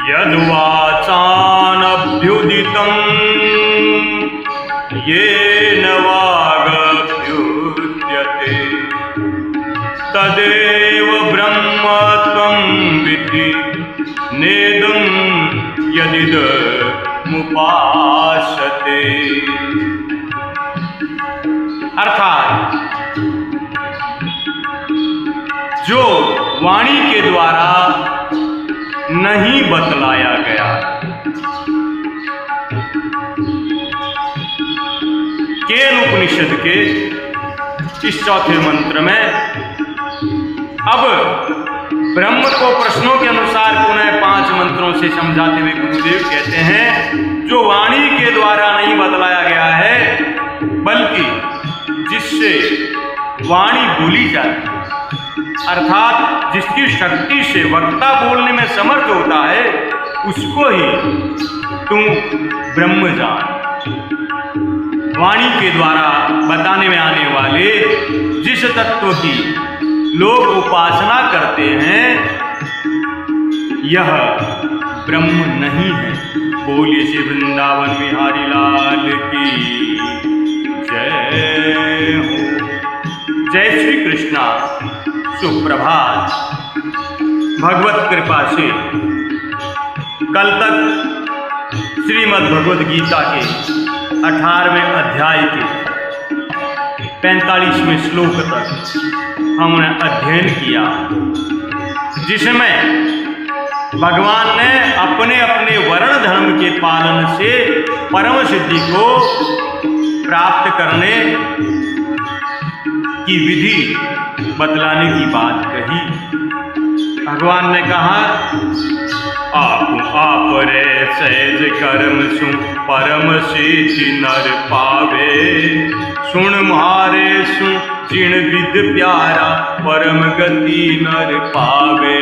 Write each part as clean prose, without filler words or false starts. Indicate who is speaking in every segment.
Speaker 1: यद्वाचानभ्युदितं येन वागभ्युद्यते तदेव ब्रह्मत्वं विद्धि नेदं यदिदमुपासते। अर्थात जो वाणी के द्वारा नहीं बतलाया गया, केन उपनिषद के इस चौथे मंत्र में अब ब्रह्म को प्रश्नों के अनुसार पुनः 5 मंत्रों से समझाते हुए गुरुदेव कहते हैं जो वाणी के द्वारा नहीं बतलाया गया है बल्कि जिससे वाणी बोली जाती है, अर्थात जिसकी शक्ति से वक्ता बोलने में समर्थ होता है उसको ही तुम ब्रह्म जान। वाणी के द्वारा बताने में आने वाले जिस तत्व की लोग उपासना करते हैं यह ब्रह्म नहीं है। बोलिए श्री वृंदावन बिहारी लाल की जय हो। जय श्री कृष्णा। सुप्रभात। भगवत कृपा से कल तक श्रीमद् भगवद गीता के 18वें अध्याय के 45वें श्लोक तक हमने अध्ययन किया, जिसमें भगवान ने अपने अपने वर्ण धर्म के पालन से परम सिद्धि को प्राप्त करने की विधि बतलाने की बात कही। भगवान ने कहा आप रे सहज कर्म सु परम सिद्धि नर पावे, सुन मारे सु जिण विद प्यारा परम गति नर पावे,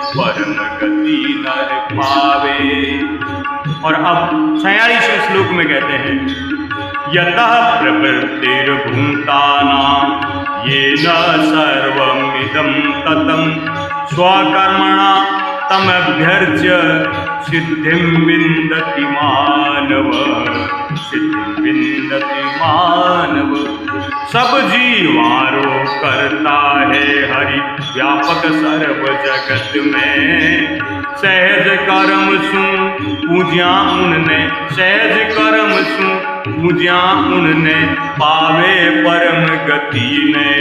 Speaker 1: परम गति नर पावे। और अब 46वें श्लोक में कहते हैं यतः प्रवृत्तिर्भूतानां येन सर्वमिदं ततं स्वकर्मणा तमभ्यर्च्य सिद्धिं विन्दति मानव, सिद्धिं विन्दति मानव। सब जीवारो करता है हरि व्यापक सर्व जगत में, सहज कर्म सु पूज्या उनने, सहज कर्म सु पूज्या उनने, पावे परम गति ने,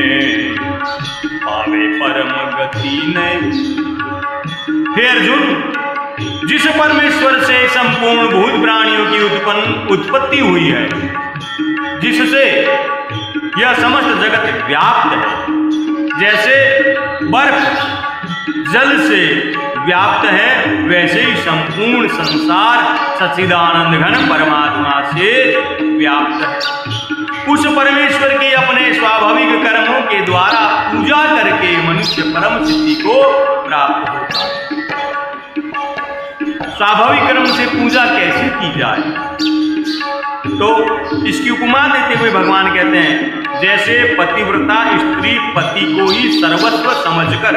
Speaker 1: पावे परम गति ने। हे अर्जुन, जिस परमेश्वर से संपूर्ण भूत प्राणियों की उत्पत्ति हुई है, जिससे यह समस्त जगत व्याप्त है, जैसे बर्फ जल से व्याप्त है वैसे ही संपूर्ण संसार सच्चिदानंद घन परमात्मा से व्याप्त है। उस परमेश्वर के अपने स्वाभाविक कर्मों के द्वारा पूजा करके मनुष्य परम सिद्धि को प्राप्त होता है। स्वाभाविक कर्म से पूजा कैसे की जाए, तो इसकी उपमा देते हुए भगवान कहते हैं जैसे पतिव्रता स्त्री पति को ही सर्वस्व समझकर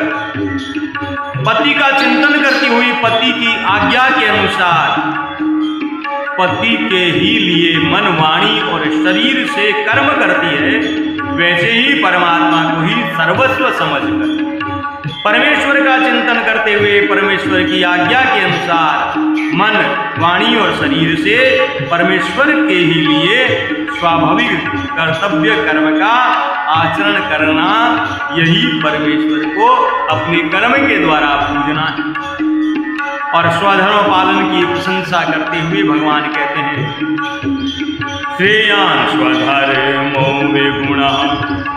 Speaker 1: पति का चिंतन करती हुई पति की आज्ञा के अनुसार पति के ही लिए मन वाणी और शरीर से कर्म करती है, वैसे ही परमात्मा को ही सर्वस्व समझकर परमेश्वर का चिंतन करते हुए परमेश्वर की आज्ञा के अनुसार मन वाणी और शरीर से परमेश्वर के ही लिए स्वाभाविक कर्तव्य कर्म का आचरण करना, यही परमेश्वर को अपने कर्म के द्वारा पूजना है। और स्वधर्म पालन की प्रशंसा करते हुए भगवान कहते हैं श्रेयान् स्वधर्मो विगुणः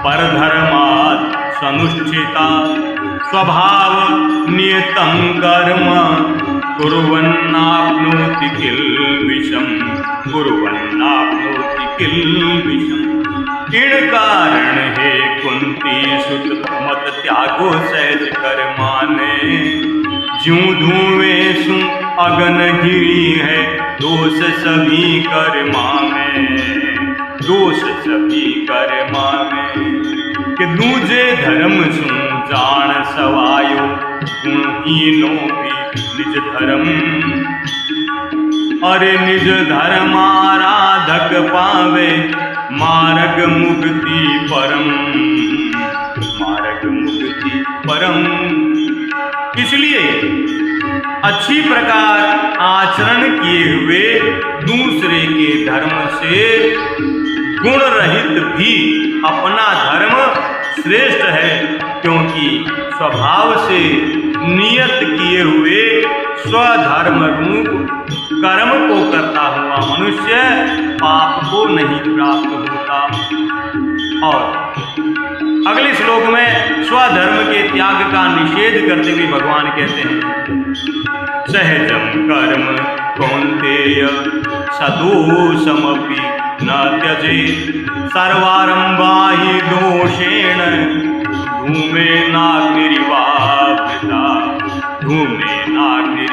Speaker 1: परधर्मात् सनुष्ठिता, स्वभाव नियतं कर्म कुर्वन्नाप्नोति किल्बिषम्, कुर्वन्नाप्नोति किल्बिषम्। इन कारण हे कुंती सुत मत त्यागो सहज कर माने, ज्यों धुएं सु अगन गिरी है दोष सभी कर्मा में, दोष सभी कर्मा में। कि दूजे धर्म सु जान सवायो गुणहीनो भी निज धर्म। अरे निज धर्म आराधक पावे मार्ग मुक्ति परम, मार्ग मुक्ति परम। इसलिए अच्छी प्रकार आचरण किए हुए दूसरे के धर्म से गुण रहित भी अपना धर्म श्रेष्ठ है, क्योंकि स्वभाव से नियत किए हुए स्वधर्म रूप कर्म को करता हुआ मनुष्य पाप को नहीं प्राप्त होता। और अगले श्लोक में स्वधर्म के त्याग का निषेध करते हुए भगवान कहते हैं, सहजम कर्म कौन्तेय सदोषमपि न त्यजेत्, सर्वारम्भा हि दोषेण धूमेनाग्निरिवावृता, धूमेनाग्निरिवावृता।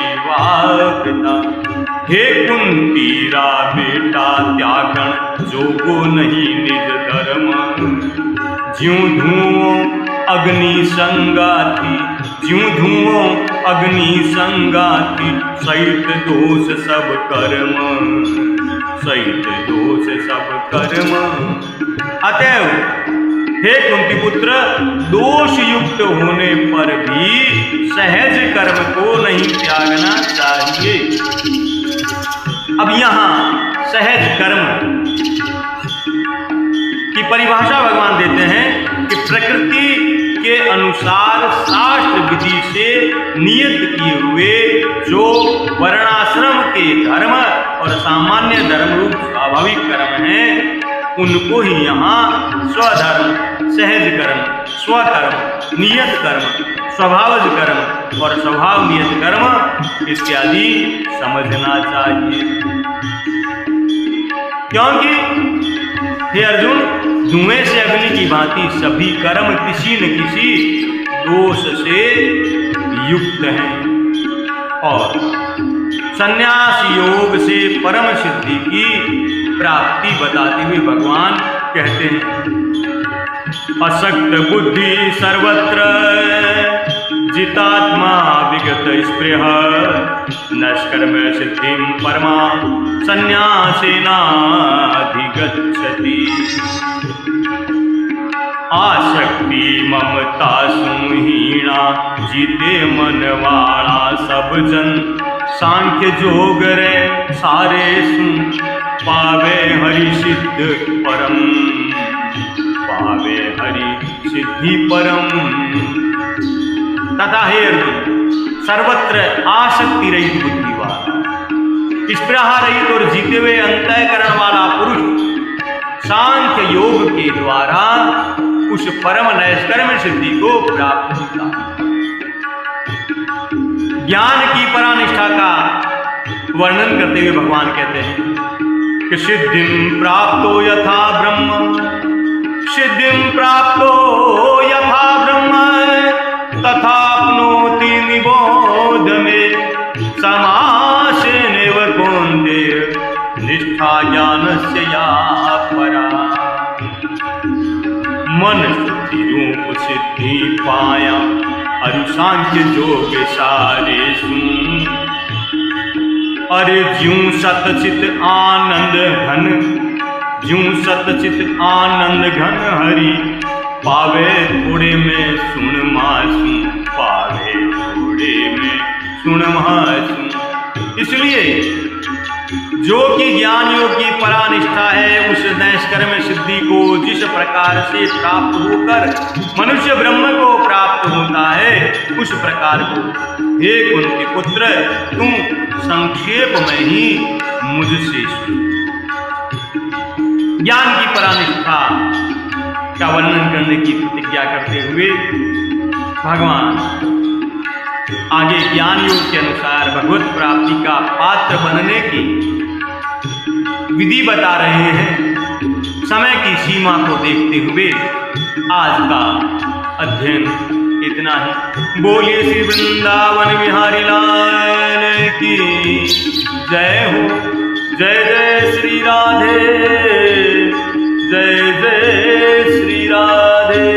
Speaker 1: हे कुंतीरा बेटा त्यागन जोगो नहीं निज धर्म, ज्यों धुओं अग्नि संगाति, ज्यों धुओं अग्नि संगाति, सहित दोष सब कर्म, सहित दोष सब कर्म। अतएव हे कुंती पुत्र, दोष युक्त होने पर भी सहज कर्म को नहीं त्यागना चाहिए। अब यहाँ सहज कर्म की परिभाषा भगवान देते हैं कि प्रकृति के अनुसार शास्त्र विधि से नियत किए हुए जो वर्णाश्रम के धर्म और सामान्य धर्म रूप स्वाभाविक कर्म हैं, उनको ही यहाँ स्वधर्म, सहज कर्म, स्वकर्म, नियत कर्म, स्वभावज कर्म और स्वभाव नियत कर्म इत्यादि समझना चाहिए। क्योंकि हे अर्जुन, धुएं से अग्नि की भांति सभी कर्म किसी न किसी दोष से युक्त हैं। और संन्यास योग से परम सिद्धि की प्राप्ति बताते हुए भगवान कहते हैं, असक्त बुद्धि सर्वत्र जितात्मा विगत स्पृह, नष्कर्म सिद्धिं परमा संन्यासेनाधिगच्छति। आसक्ति ममता सुहीणा जीते मनवाड़ा सब जन, सांख्य जोग रे सारे सुन पावे हरि सिद्ध परम, पावे हरि सिद्धि परम। तथा हे अर्जुन, सर्वत्र आसक्ति रहित बुद्धि वाला, स्पृहा रहित और जीते हुए अंतःकरण वाला पुरुष सांख्य योग के द्वारा उस परम नैष्कर्म्य सिद्धि को प्राप्त होता है। ज्ञान की परानिष्ठा का वर्णन करते हुए भगवान कहते हैं कि सिद्धिं प्राप्तो यथा ब्रह्म, सिद्धिं प्राप्तो यथा ब्रह्म, तथाप्नोति निबोध में समासेनैव कौन्तेय, निष्ठा ज्ञानस्य या परा। मन शुद्धि रूप सिद्धि पाया, अरु सांख्य जोग सारे सुन। अरे ज्यों सतचित आनंद घन, ज्यों सतचित आनंद घन हरि, पावे थोड़े में सुन मासू, पावे थोड़े में सुन मासू। इसलिए जो कि ज्ञान योग की परानिष्ठा है, उस नैष्कर्म्य सिद्धि को जिस प्रकार से प्राप्त होकर मनुष्य ब्रह्म को प्राप्त होता है, उस प्रकार को हे कुंती पुत्र, तुम संक्षेप में ही मुझसे सुन। ज्ञान की परानिष्ठा का वर्णन करने की प्रतिज्ञा करते हुए भगवान आगे ज्ञान योग के अनुसार भगवत प्राप्ति का पात्र बनने की विधि बता रहे हैं। समय की सीमा को देखते हुए आज का अध्ययन इतना ही। बोलिए श्री वृंदावन बिहारी लाल की जय हो। जय जय श्री राधे, जय जय श्री राधे।